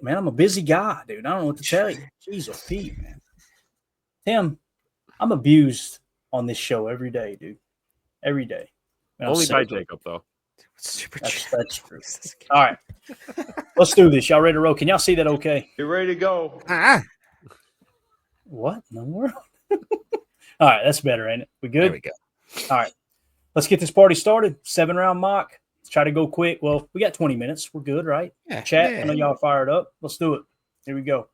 Man, I'm a busy guy, dude. I don't know what to tell you. Jeez, oh Pete, man. Tim, I'm abused on this show every day, dude. Every day. Only by Jacob, though. Super That's true. All right. Let's do this. Y'all ready to roll? Can y'all see that okay? You ready to go? What in the world? All right, that's better, ain't it? We good? There we go. All right. Let's get this party started. 7-round mock. Let's try to go quick. Well, we got 20 minutes. We're good, right? Yeah, Chat, yeah. I know y'all fired up. Let's do it. Here we go.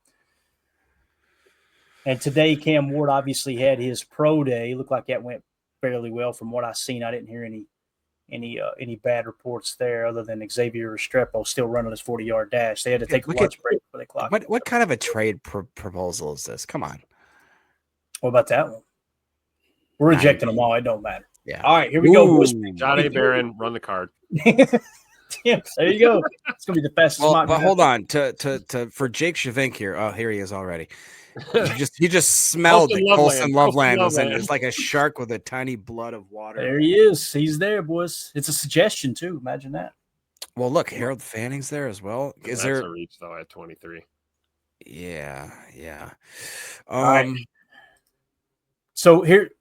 And today, Cam Ward obviously had his pro day. Looked like that went fairly well from what I've seen. I didn't hear any bad reports there other than Xavier Restrepo still running his 40-yard dash. They had to take a lunch break before they clocked. What kind of a trade proposal is this? Come on. What about that one? We're rejecting them all. It don't matter. Yeah. All right, here we go. Jahdae Barron, run the card. Tim, there you go. It's gonna be the fastest. Well, but hold on for Jake Shavink here. Oh, here he is already. You just smelled that Colson Loveland was in. It's like a shark with a tiny blood of water. There he is. He's there, boys. It's a suggestion too. Imagine that. Well, look, Harold Fanning's there as well. Is there a reach though at 23? Yeah. All right. So here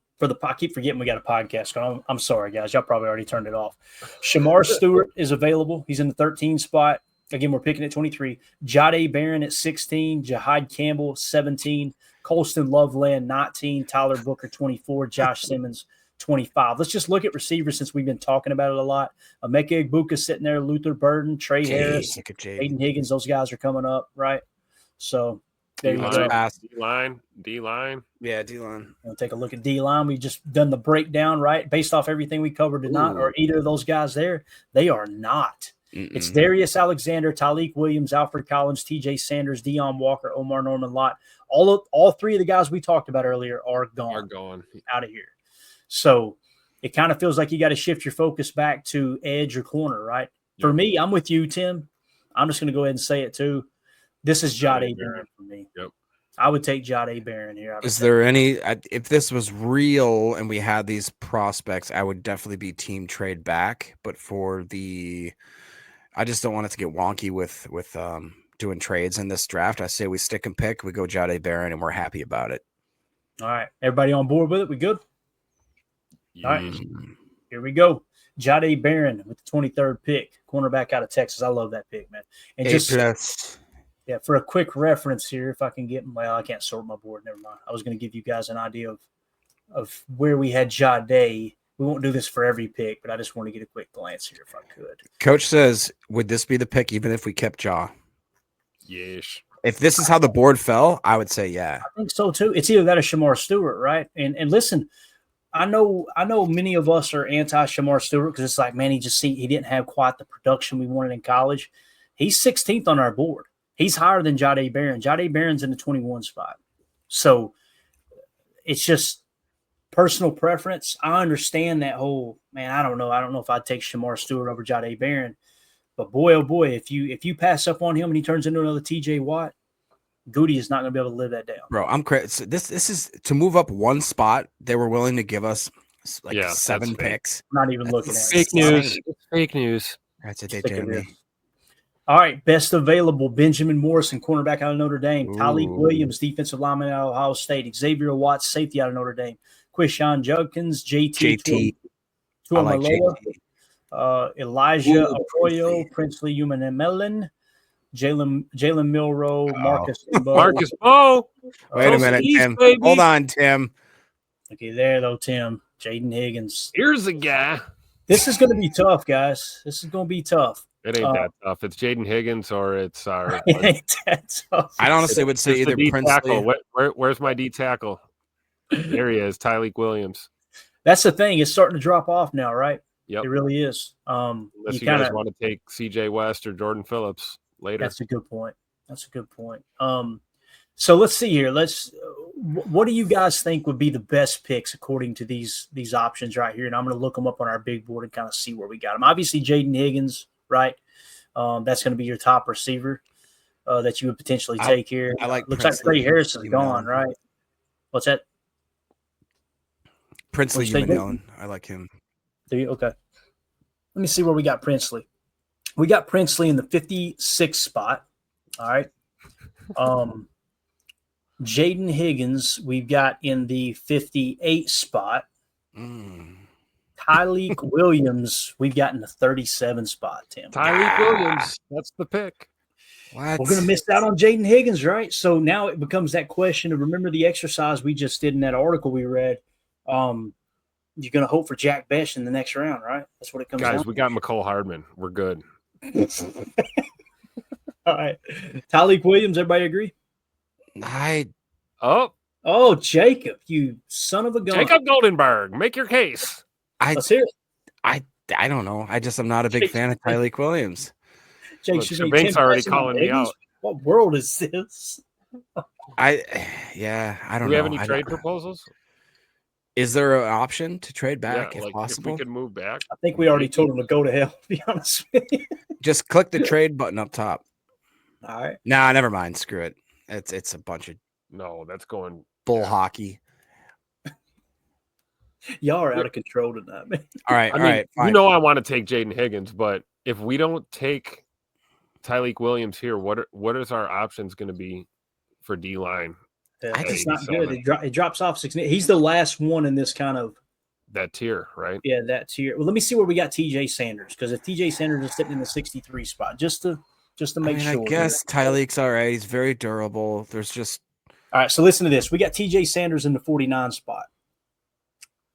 I keep forgetting we got a podcast. I'm sorry, guys. Y'all probably already turned it off. Shamar Stewart is available. He's in the 13 spot. Again, we're picking at 23. Jahdae Barron at 16. Jahad Campbell, 17. Colston Loveland, 19. Tyler Booker, 24. Josh Simmons, 25. Let's just look at receivers since we've been talking about it a lot. Emeka Egbuka sitting there. Luther Burden, Trey Harris, Aiden Higgins. Those guys are coming up, right? So there you go. D-line. Yeah, D-line. We'll take a look at D-line. We've just done the breakdown, right? Based off everything we covered tonight, or either of those guys there, they are not. It's Darius Alexander, Tyleik Williams, Alfred Collins, TJ Sanders, Deion Walker, Omar Norman Lott. All three of the guys we talked about earlier are gone out of here. So it kind of feels like you got to shift your focus back to edge or corner, right? Yep. For me, I'm with you, Tim. I'm just going to go ahead and say it too. This is Jahdae Barron for me. Yep. I would take Jahdae Barron here. Is there any – if this was real and we had these prospects, I would definitely be team trade back. But for the – I just don't want it to get wonky with doing trades in this draft. I say we stick and pick. We go Jahdae Barron, and we're happy about it. All right. Everybody on board with it? We good? All right. Here we go. Jahdae Barron with the 23rd pick, cornerback out of Texas. I love that pick, man. And yeah, for a quick reference here, if I can get – well, I can't sort my board. Never mind. I was going to give you guys an idea of where we had Jahdae. We won't do this for every pick, but I just want to get a quick glance here if I could. Coach says, would this be the pick even if we kept Ja? Yes. If this is how the board fell, I would say yeah. I think so too. It's either that or Shamar Stewart, right? And listen, I know many of us are anti-Shamar Stewart because it's like, man, he didn't have quite the production we wanted in college. He's 16th on our board. He's higher than Jahdae Barron. Jahdae Barron's in the 21 spot. So it's just personal preference. I understand that whole, man, I don't know if I'd take Shamar Stewart over Jahdae Barron. But boy, oh boy, if you pass up on him and he turns into another TJ Watt, Goody is not going to be able to live that down. Bro, I'm crazy. This is to move up one spot. They were willing to give us like 7 picks. I'm not even looking at fake news. It's fake news. That's what they did me. All right, best available: Benjamin Morrison, cornerback out of Notre Dame; Tyleik Williams, defensive lineman out of Ohio State; Xavier Watts, safety out of Notre Dame; Quishon Judkins, JT. Elijah Arroyo, Princely Umanemelin, Jalen Milroe, Marcus Bo. Wait a minute, Tim. Baby. Hold on, Tim. Okay, there though, Tim. Jaden Higgins. Here's a guy. This is going to be tough, guys. This is going to be tough. It ain't that tough. It's Jaden Higgins or it's our. It ain't that tough. I honestly would say either Princely. Where's my D tackle? There he is, Tyleik Williams. That's the thing. It's starting to drop off now, right? Yep. It really is. Unless you guys want to take CJ West or Jordan Phillips later. That's a good point. So let's see here. What do you guys think would be the best picks according to these options right here? And I'm going to look them up on our big board and kind of see where we got them. Obviously, Jaden Higgins, right? That's going to be your top receiver that you would potentially take here. I like. Looks like Trey Harris is gone, right? What's that? Princely Umanelin. I like him. Okay. Let me see where we got Princely. We got Princely in the 56th spot. All right. Jaden Higgins, we've got in the 58 spot. Tyleek Williams, we've got in the 37 spot, Tim. Tyleek Williams, that's the pick. What? We're going to miss out on Jaden Higgins, right? So now it becomes that question of remember the exercise we just did in that article we read. You're going to hope for Jack Besh in the next round, right? That's what it comes down Guys, to. we got McCole Hardman. We're good. All right. Tyleek Williams, everybody agree? Oh, Jacob, you son of a gun. Jacob Goldenberg, make your case. Let's hear it. I don't know. I'm not a big fan of Tyleek Williams. Jake, Look, should be Shabank's 10 already passing on calling me Higgins? out. What world is this? I don't Do know. we have any I trade don't- proposals? Is there an option to trade back if If possible? we could move back. I think we already told him to go to hell, to be honest with you. Just click the trade button up top. All right. Nah, never mind. Screw it. It's a bunch of No, that's going. bull hockey. Y'all are out of control tonight, man. All right, I mean, fine. you know I want to take Jaden Higgins, but if we don't take Tyleek Williams here, what is our options going to be for D line? It's not 87. good. It drops off 6. He's the last one in this kind of That tier, right? that tier. Well, let me see where we got TJ Sanders, because if TJ Sanders is sitting in the 63 spot, just to make sure. I guess Tyleek's all right. He's very durable. There's just All right, so listen to this. We got TJ Sanders in the 49 spot.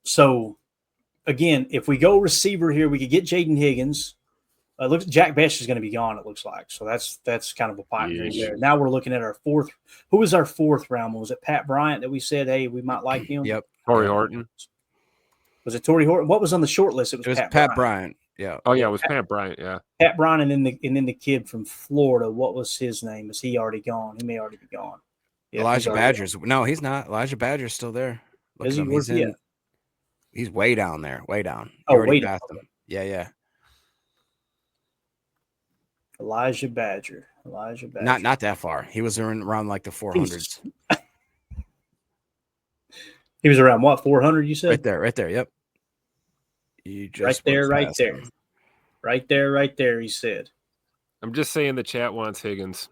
So, again, if we go receiver here, we could get Jaden Higgins. Looks Jack Besh is going to be gone, it looks like. So that's kind of a pipe dream Yeesh. there. Now we're looking at our fourth. Who was our fourth round? Was it Pat Bryant that we said, hey, we might like him? Yep. Torrey Horton. Was it Torrey Horton? What was on the short list? It was Pat Bryant. Yeah. Oh yeah, it was Pat Bryant. Yeah. Pat Bryant and then the kid from Florida. What was his name? Is he already gone? He may already be gone. Yeah, Elijah Badger's. No, he's not. Elijah Badger's still there. Look Is at he? him. Where's he at? He's way down there. Way down. Oh, You already way down. passed him. Yeah. Elijah Badger. Not that far. He was around like the 400s. He was around what, 400? You said Right there. Yep. You just right there. him. Right there. He said. I'm just saying the chat wants Higgins.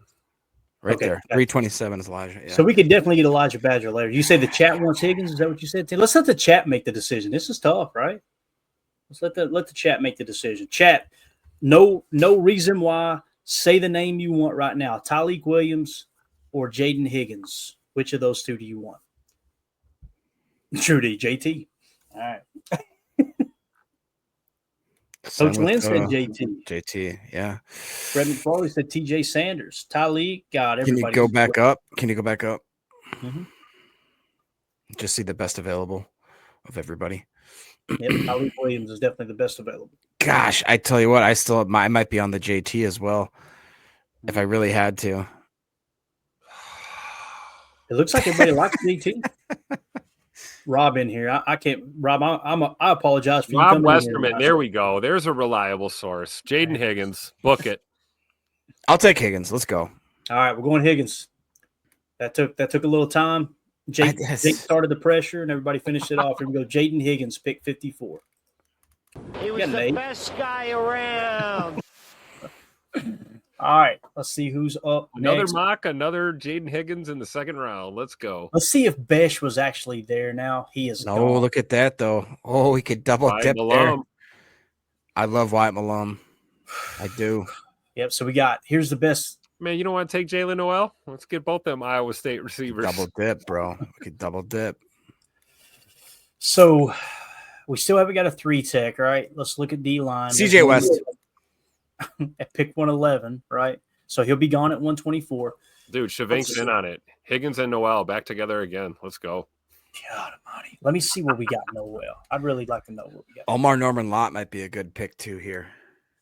Right Okay, there. gotcha. 327 is Elijah. Yeah. So we could definitely get Elijah Badger later. You say the chat wants Higgins? Is that what you said, Tim? Let's let the chat make the decision. This is tough, right? Let's let the chat make the decision. Chat, no reason why. Say the name you want right now. Tyleek Williams or Jaden Higgins. Which of those two do you want? Trudy, JT. All right. Same Coach with, Lynn said JT. JT, yeah. Fred McFarley said TJ Sanders. Tyleek, God, Can everybody. you go back up? Mhm. Just see the best available of everybody. Yep, Tyleek Williams is definitely the best available. Gosh, I tell you what, I might be on the JT as well if I really had to. It looks like everybody likes JT. Rob in here. I can't. Rob, I apologize for you. Rob coming in here. Westerman. There we go. There's a reliable source. Jaden Higgins. Book it. I'll take Higgins. Let's go. All right, we're going Higgins. That took a little time. Jake started the pressure, and everybody finished it off. Here we go. Jaden Higgins, pick 54. He was the best guy around. All right, let's see who's up Another next. mock, another Jaden Higgins in the second round. Let's go. Let's see if Besh was actually there now. He is No, gone. look at that though. Oh, he could double Wyatt dip there. Malone. I love Wyatt Malone. I do. Yep, so we got, here's the best. Man, you don't want to take Jalen Noel? Let's get both them Iowa State receivers. Double dip, bro. We could double dip. So we still haven't got a 3-tech, right? Let's look at D-line. CJ West. At pick 111, right? So he'll be gone at 124. Dude, Shavink's in on it. Higgins and Noel back together again. Let's go. God almighty. Let me see what we got Noel. I'd really like to know what we got. Omar Norman Lott might be a good pick too here.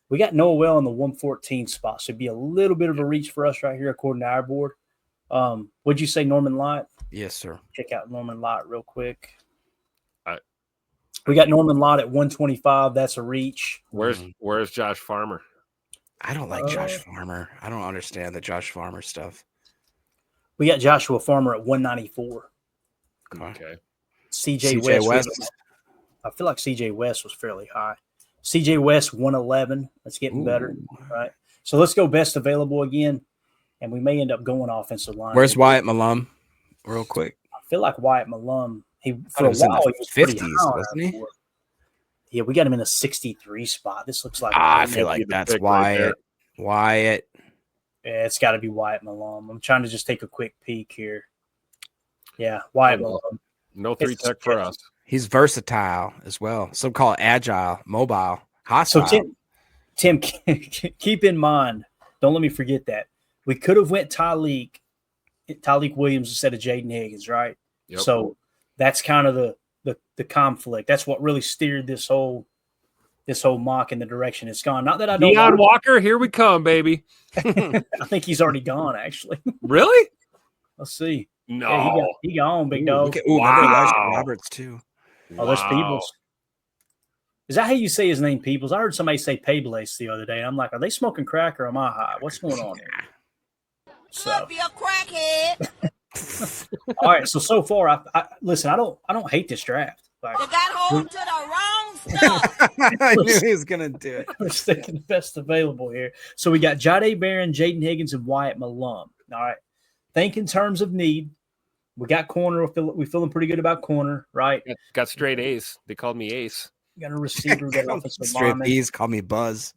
We got Noel in the 114 spot. So it'd be a little bit of a reach for us right here, according to our board. Would you say Norman Lott? Yes, sir. Check out Norman Lott real quick. I- We got Norman Lott at 125. That's a reach. Where's Josh Farmer? I don't like Josh Farmer. I don't understand the Josh Farmer stuff. We got Joshua Farmer at 194. Okay. CJ West. West. I feel like CJ West was fairly high. CJ West 111. That's getting better, right? So let's go best available again. and we may end up going offensive line. Where's Wyatt Malum? Real quick. I feel like Wyatt Malum, for a was in while, the he was pretty 50s, high on wasn't our he? board. Yeah, we got him in a 63 spot. This looks like I feel like be the that's pick right there. Wyatt. yeah, it's got to be Wyatt Malum. I'm trying to just take a quick peek here. Yeah, Wyatt Oh, Malum. No 3 tech for us. He's versatile as well. Some call it agile, mobile, So hostile. Tim, keep in mind, don't let me forget that we could have went Tyleek Williams instead of Jaden Higgins, right? Yep. So that's kind of the conflict. That's what really steered this whole mock in the direction it's gone. Not that I don't. Deion Walker, here we come, baby. I think he's already gone. Actually, Really? let's see. No. Yeah, he gone, big dog. Look at, remember Wow. Elijah Roberts too. Oh, there's Wow. Peebles. Is that how you say his name, Peebles? I heard somebody say Paybles the other day. And I'm like, are they smoking crack or am I high? What's going on here? So, Be a crackhead. all right. So far, I listen. I don't hate this draft. Like, You got hold to the wrong stuff. I knew he was gonna do it. we're sticking the best available here. So we got Jahdae Barron, Jaden Higgins, and Wyatt Malum. All right. Think in terms of need. We got corner. We're feeling pretty good about corner, right? Got straight Ace. They called me Ace. We got a receiver, we got an offensive Straight lineman. B's, call me Buzz.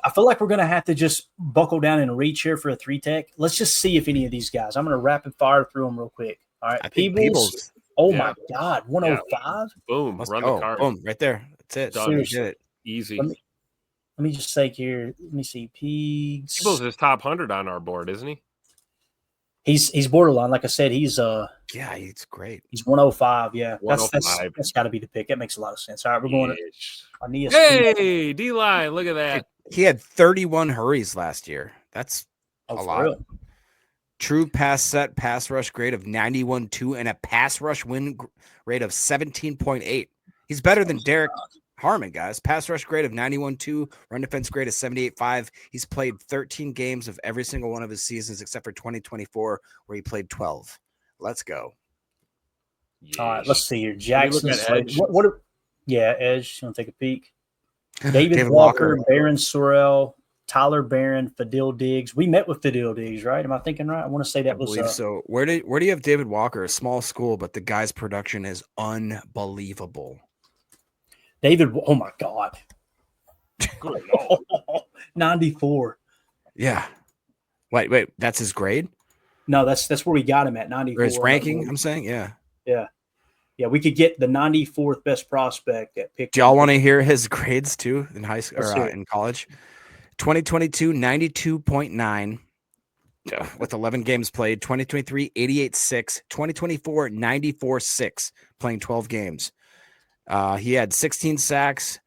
I feel like we're going to have to just buckle down and reach here for a 3-tech. Let's just see if any of these guys. I'm going to rapid fire through them real quick. All right. I think Peebles. Oh, Yeah. my God. 105? Boom. Let's Run go. the card. Boom, right there. That's it. Done. We did it. Easy. Let me just say here. Let me see. Peebles Peegs. is top 100 on our board, isn't he? He's borderline. Like I said, he's Yeah, he's great. 105. Yeah. 105. That's got to be the pick. That makes a lot of sense. All right. We're going to Yes. Aeneas. Hey, D-line. Look at that. He had 31 hurries last year. That's Oh, a for lot. real? true pass set, pass rush grade of 91.2 and a pass rush win rate of 17.8. He's better than Derek Harmon, guys. Pass rush grade of 91.2, run defense grade of 78.5. He's played 13 games of every single one of his seasons except for 2024, where he played 12. Let's go. All right, let's see here. Can we Jackson. look at Edge? Yeah, Edge. You want to take a peek? David David Walker, Walker. Baron Sorrell, Tyler Barron, Fadil Diggs. We met with Fadil Diggs, right? Am I thinking right? I want to say I that was believe so. Where do you have David Walker? A small school, but the guy's production is unbelievable. David. Oh my God, Good Lord. 94. Yeah. Wait, that's his grade No, that's where we got him at 94. or his ranking? I'm saying, yeah. Yeah, we could get the 94th best prospect at pick. Do y'all want to hear his grades too in high school Let's or hear it. in college? 2022, 92.9 with 11 games played. 2023, 88.6. 2024, 94.6 playing 12 games. He had 16 sacks,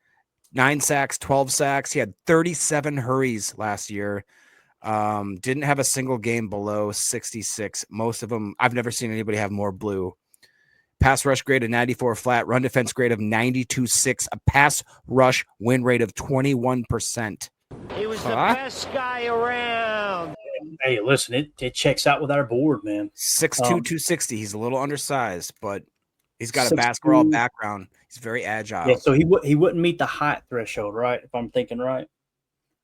9 sacks, 12 sacks. He had 37 hurries last year. Didn't have a single game below 66. Most of them, I've never seen anybody have more blue. Pass rush grade of 94 flat, run defense grade of 92.6, a pass rush win rate of 21%. He was the Huh? best guy around. Hey, listen, it checks out with our board, man. 6'2", 260. He's a little undersized, but he's got a 6'2". basketball background. He's very agile. Yeah, so he wouldn't meet the height threshold, right? If I'm thinking right.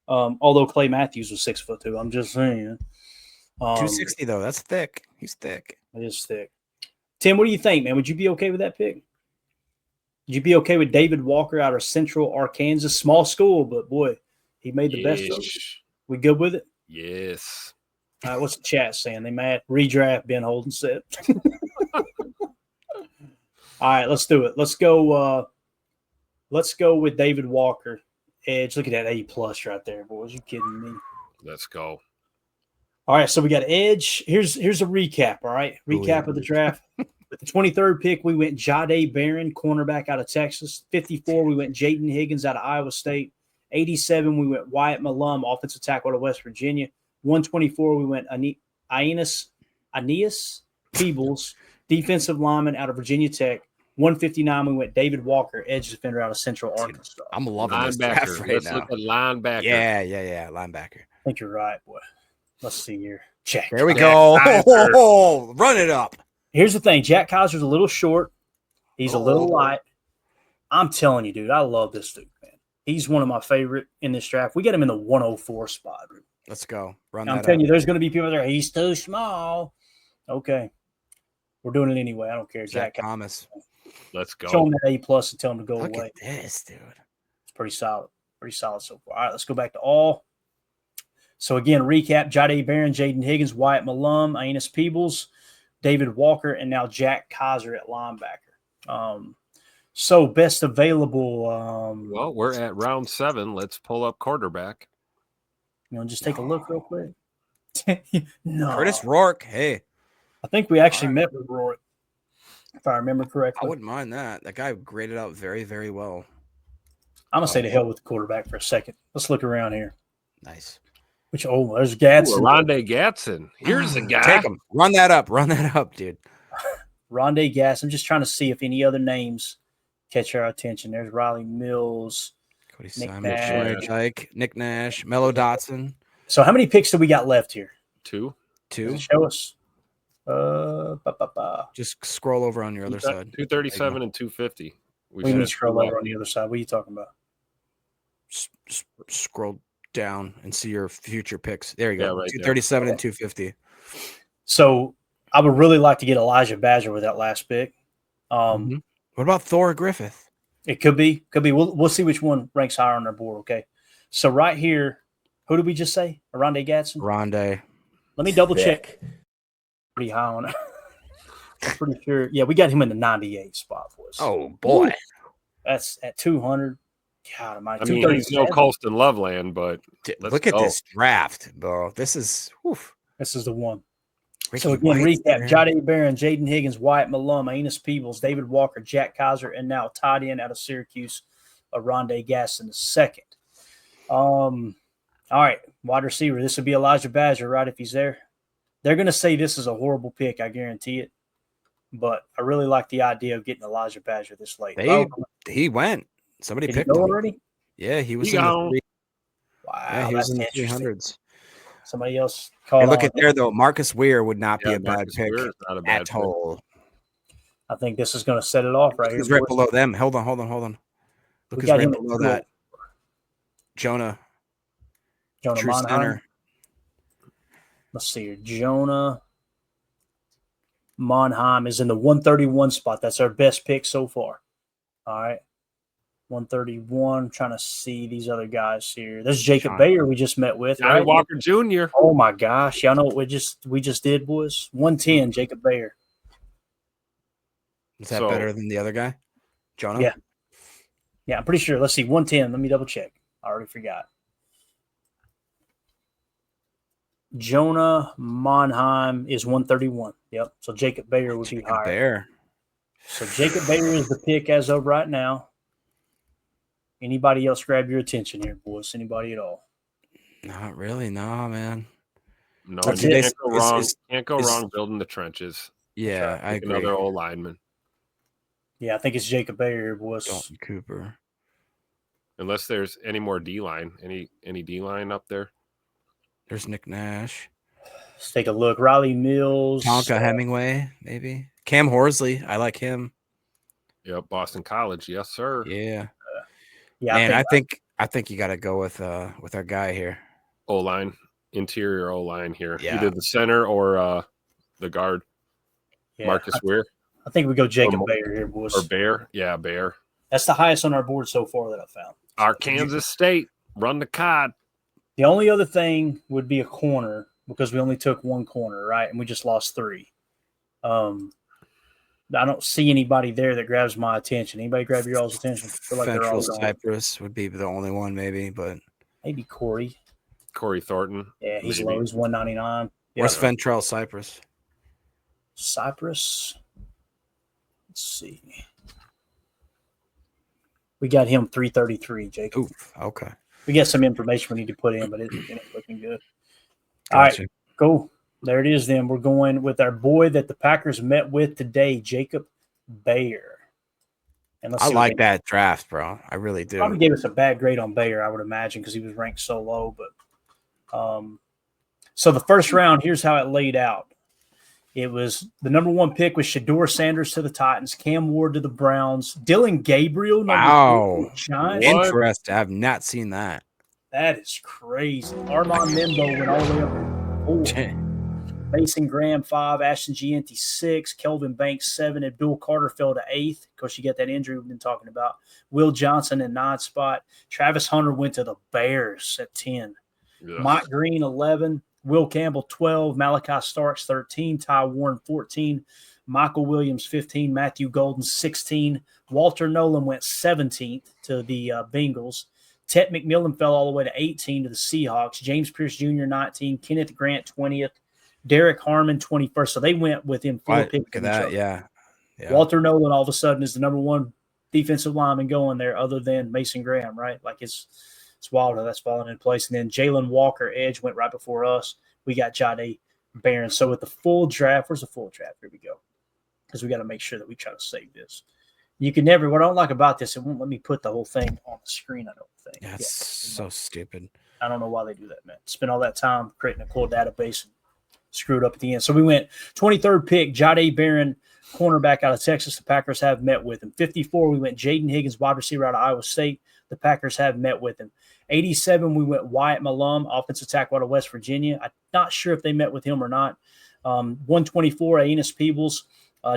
Although Clay Matthews was 6'2", I'm just saying. 260 though, that's thick. He's thick. It is thick. Tim, what do you think, man? Would you be okay with that pick? Would you be okay with David Walker out of Central Arkansas? Small school, but boy, he made the best of it. We good with it? Yes. All right, what's the chat saying? They mad? Redraft, Ben Holden said. All right, let's do it. Let's go with David Walker. Edge. Look at that A+ right there, boys. You kidding me? Let's go. All right, so we got Edge. Here's a recap, all right? Recap of the draft. With the 23rd pick, we went Jahdae Barron, cornerback out of Texas. 54, we went Jaden Higgins out of Iowa State. 87, we went Wyatt Malum, offensive tackle out of West Virginia. 124, we went Aeneas Peebles, defensive lineman out of Virginia Tech. 159, we went David Walker, edge defender out of Central Arkansas. I I'm loving this draft Linebacker. right Let's now. look at linebacker. Yeah, linebacker. think you're right, boy. Let's see here. Check. There we Jack go. Kaiser. Run it up. Here's the thing. Jack Kaiser's a little short. He's a little Oh. light. I'm telling you, dude, I love this dude, man. He's one of my favorite in this draft. We got him in the 104 spot. Let's go. Run I'm that telling up. you, there's going to be people there. He's too small. Okay, we're doing it anyway. I don't care. Zach Jack, Thomas. Let's show go. him that A+ and tell him to go Look away. at this, dude. It's pretty solid. Pretty solid so far. All right, let's go back to all. So again, recap: Jahdae Barron, Jaden Higgins, Wyatt Malum, Aeneas Peebles, David Walker, and now Jack Kaiser at linebacker. So best available. Well, we're at round 7. Let's pull up quarterback. You know, just take a look real quick. No, Curtis Rourke. Hey, I think we actually All met with Roy, if I remember I correctly. wouldn't mind that. That guy graded out very, very well. I'm gonna say to hell with the quarterback for a second. Let's look around here. Nice. There's Gadsden. Rondé Gatson. Here's the guy. Take him. Run that up. Run that up, dude. Rondé Gass. I'm just trying to see if any other names catch our attention. There's Riley Mills. Cody Nick Simon, Nash. Junior Dyke, Nick Nash, Mello Dotson. So how many picks do we got left here? 2. Does 2. it show us? Just scroll over on your other side. 237 and 250. We need to said scroll 2 over on the other side. What are you talking about? Scroll down and see your future picks. There you go. Yeah, right there. 237 and 250. So I would really like to get Elijah Badger with that last pick. Mhm. What about Thor Griffith? It could be. We'll see which one ranks higher on our board. Okay. So right here, who did we just say? Rondé Gadsden. Rondé. Let me double check. Pretty high on it. I'm pretty sure. Yeah, we got him in the 98 spot for us. Oh boy. That's at 200. God, I mean, he's no 237. Colston Loveland, but let's Look at go. this draft, bro. This is This is the one. Ricky So again, White's recap: there. Jahdae Barron, Jaden Higgins, Wyatt Malum, Aeneas Peebles, David Walker, Jack Kaiser, and now tied in out of Syracuse, Rondé Gadsden II. All right, wide receiver. This would be Elijah Badger, right? If he's there, they're going to say this is a horrible pick. I guarantee it. But I really like the idea of getting Elijah Badger this late. He went. Somebody Did he picked go him. already? Yeah, he was He in the gone. three. Wow, Yeah, he was that's in the interesting. 300s. Somebody else called. Hey, look on. at there though. Marcus Weir would not be Yeah, a bad Marcus pick Weir is not a bad at pick. all. I think this is going to set it off right He's here. right boys. below them. Hold on. Look We who's got right him at below 2. that. Jonah, Jonah true Monheim. center. Let's see here. Jonah Monheim is in the 131 spot. That's our best pick so far. All right. 131. I'm trying to see these other guys here. There's Jacob Sean. Bayer we just met with. Johnny Right? Walker Jr. Oh my gosh. Y'all know what we just did, boys? 110, Jacob Bayer. Is that So- better than the other guy? Jonah? Yeah. Yeah, I'm pretty sure. Let's see. 110. Let me double check. I already forgot. Jonah Monheim is 131. Yep. So Jacob Bayer would be Jacob higher. Bear. So Jacob Bayer is the pick as of right now. Anybody else grab your attention here, boys? Anybody at all? Not really. No, man. No, That's you it. can't go wrong. Is- Can't go is- wrong building the trenches. Yeah, I Pick agree. Another old lineman, Yeah, I think it's Jacob Bayer here, boys. Dalton Cooper. unless there's any more D line. Any D line up there? There's Nick Nash. Let's take a look. Riley Mills. Tonka Hemingway, maybe. Cam Horsley. I like him. Yep, Boston College. Yes, sir. Yeah. Yeah, Man, I think you got to go with our guy here. O line, interior O line here. Yeah. Either the center or the guard. yeah, Marcus Weir I think we go Jacob Or- Bayer here, boys. or Bear. Yeah, Bear. That's the highest on our board so far that I've found. Arkansas State. Run the cod. The only other thing would be a corner because we only took one corner, right? And we just lost 3. I don't see anybody there that grabs my attention. Anybody grab your all's attention? I feel like they're all Fentrell gone. Cypress would be the only one, maybe. But Maybe Corey. Corey Thornton. Yeah, he's Maybe. low. He's 199. Yeah. where's Fentrell Cypress? Cypress. Let's see. We got him 333, Jacob. Oof. Okay. We got some information we need to put in, but it ain't looking good. All right, Gotcha. cool. There it is then. We're going with our boy that the Packers met with today, Jacob Bayer. And let's I see what like they- that draft, bro. I really do. Probably gave us a bad grade on Bayer, I would imagine, because he was ranked so low. But so the first round, here's how it laid out. It was the number 1 pick was Shedeur Sanders to the Titans, Cam Ward to the Browns, Dylan Gabriel. number Wow. 2 to the Giants. What? Interesting. I have not seen that. That is crazy. Armand Membo went all the way up to 4. Mason Graham 5, Ashton Gianti 6, Kelvin Banks 7, and Bill Carter fell to 8th because you get that injury we've been talking about. Will Johnson in 9th spot. Travis Hunter went to the Bears at 10. Yeah. Mike Green 11, Will Campbell 12, Malachi Starks 13, Ty Warren 14, Michael Williams 15, Matthew Golden 16, Walter Nolan went 17th to the Bengals. Ted McMillan fell all the way to 18 to the Seahawks. James Pierce Jr. 19, Kenneth Grant 20th, Derek Harmon 21st. So they went within 4 picks Look at of each that, other. yeah. Walter Nolan all of a sudden is the number one defensive lineman going there, other than Mason Graham, right? Like it's wild how that's falling in place. And then Jalen Walker, edge, went right before us. We got Jahdae Barron. So with the full draft, where's the full draft? Here we go. Because we got to make sure that we try to save this. You can never, what I don't like about this, it won't let me put the whole thing on the screen, I don't think. Yeah, it's so stupid. I don't know why they do that, man. Spend all that time creating a cool database and screwed up at the end. So we went 23rd pick, Jahdae Barron, cornerback out of Texas. The Packers have met with him. 54, we went Jaden Higgins, wide receiver out of Iowa State. The Packers have met with him. 87, we went Wyatt Malum, offensive tackle out of West Virginia. I'm not sure if they met with him or not. 124, Aeneas Peebles,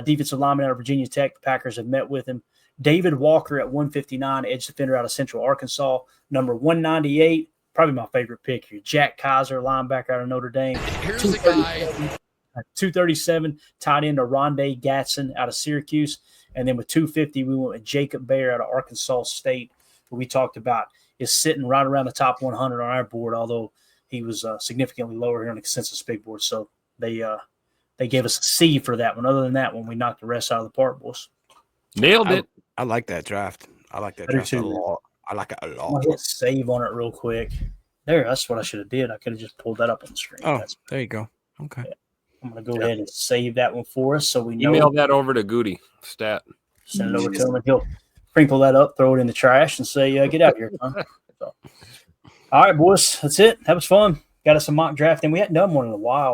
defensive lineman out of Virginia Tech. The Packers have met with him. David Walker at 159, edge defender out of Central Arkansas. Number 198, probably my favorite pick here, Jack Kaiser, linebacker out of Notre Dame. Here's the guy. 237, tight end to Rondé Gatson out of Syracuse. And then with 250, we went with Jacob Bear out of Arkansas State, who we talked about is sitting right around the top 100 on our board, although he was significantly lower here on the consensus big board. So they gave us a C for that one. Other than that one, we knocked the rest out of the park, boys. Nailed it. I like that draft. I like that I do draft a too. lot. I like it a I'm lot. going to hit save on it real quick. There, that's what I should have did. I could have just pulled that up on the screen. Oh, there you go. Okay. I'm going to go ahead and save that one for us so we know. Email that over to Goody Stat. Send it over to him, and he'll sprinkle that up, throw it in the trash, and say, get out here, son. So, all right, boys, that's it. That was fun. Got us a mock draft, and we hadn't done one in a while.